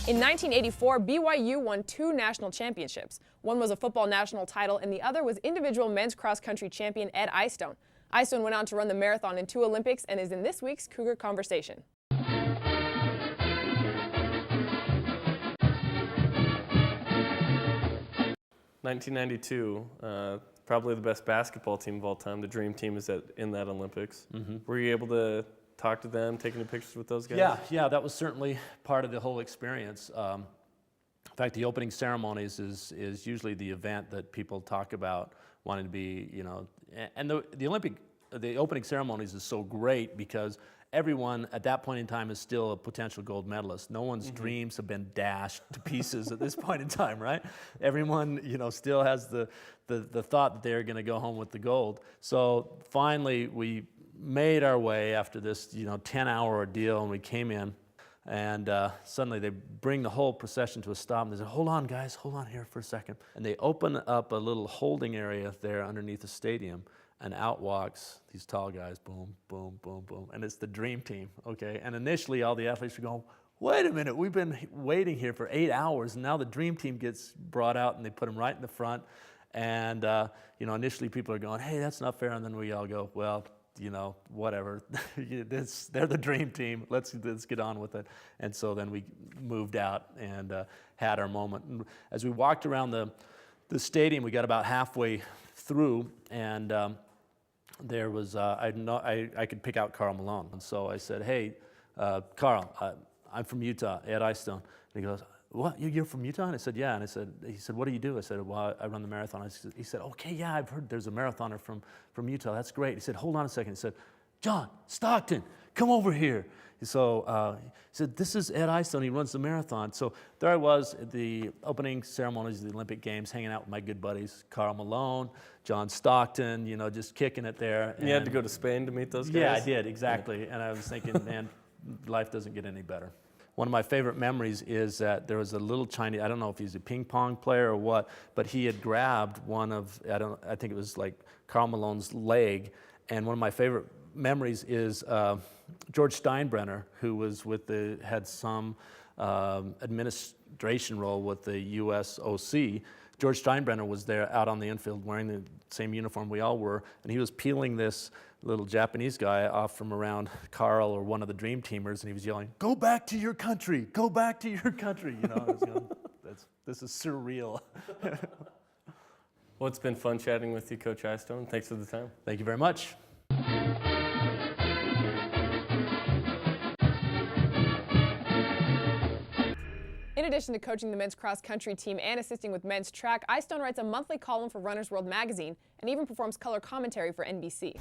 In 1984, BYU won 2 national championships. One was a football national title, and the other was individual men's cross-country champion Ed Eyestone. Eyestone went on to run the marathon in 2 Olympics and is in this week's Cougar Conversation. 1992, probably the best basketball team of all time. The Dream Team is in that Olympics. Were you able to talk to them, take any pictures with those guys? Yeah, that was certainly part of the whole experience. In fact, the opening ceremonies is usually the event that people talk about wanting to be, and the opening ceremonies is so great because everyone at that point in time is still a potential gold medalist. No one's dreams have been dashed to pieces at this point in time, right? Everyone, still has the thought that they're going to go home with the gold. So finally, we made our way after this, 10-hour ordeal, and we came in, and suddenly they bring the whole procession to a stop, and they say, "Hold on, guys, hold on here for a second." And they open up a little holding area there underneath the stadium, and out walks these tall guys, boom, boom, boom, boom, and it's the Dream Team, okay? And initially, all the athletes were going, "Wait a minute, we've been waiting here for 8 hours, and now the Dream Team gets brought out, and they put them right in the front." And, initially people are going, "Hey, that's not fair," and then we all go, "Well, whatever, they're the Dream Team, let's get on with it." And so then we moved out and had our moment. And as we walked around the stadium, we got about halfway through, and there was, I could pick out Carl Malone. And so I said, "Hey, Carl, I'm from Utah, Ed Eyestone." And he goes, "What, you're from Utah?" And I said, "Yeah." And he said, "What do you do?" I said, "Well, I run the marathon." He said, "Okay, yeah, I've heard there's a marathoner from Utah. That's great." He said, "Hold on a second." He said, "John Stockton, come over here." So he said, "This is Ed Eyestone. He runs the marathon." So there I was at the opening ceremonies of the Olympic Games, hanging out with my good buddies, Carl Malone, John Stockton, just kicking it there. And you had to go to Spain to meet those guys? Yeah, I did, exactly. Yeah. And I was thinking, man, life doesn't get any better. One of my favorite memories is that there was a little Chinese, I don't know if he's a ping pong player or what, but he had grabbed one of, I think it was like Carl Malone's leg. And one of my favorite memories is George Steinbrenner, who was had some administration role with the US OC. George Steinbrenner was there out on the infield wearing the same uniform we all were, and he was peeling this little Japanese guy off from around Carl or one of the Dream Teamers, and he was yelling, "Go back to your country, go back to your country." I was going, this is surreal. Well, it's been fun chatting with you, Coach Eyestone. Thanks for the time. Thank you very much. In addition to coaching the men's cross-country team and assisting with men's track, Eyestone writes a monthly column for Runner's World magazine and even performs color commentary for NBC.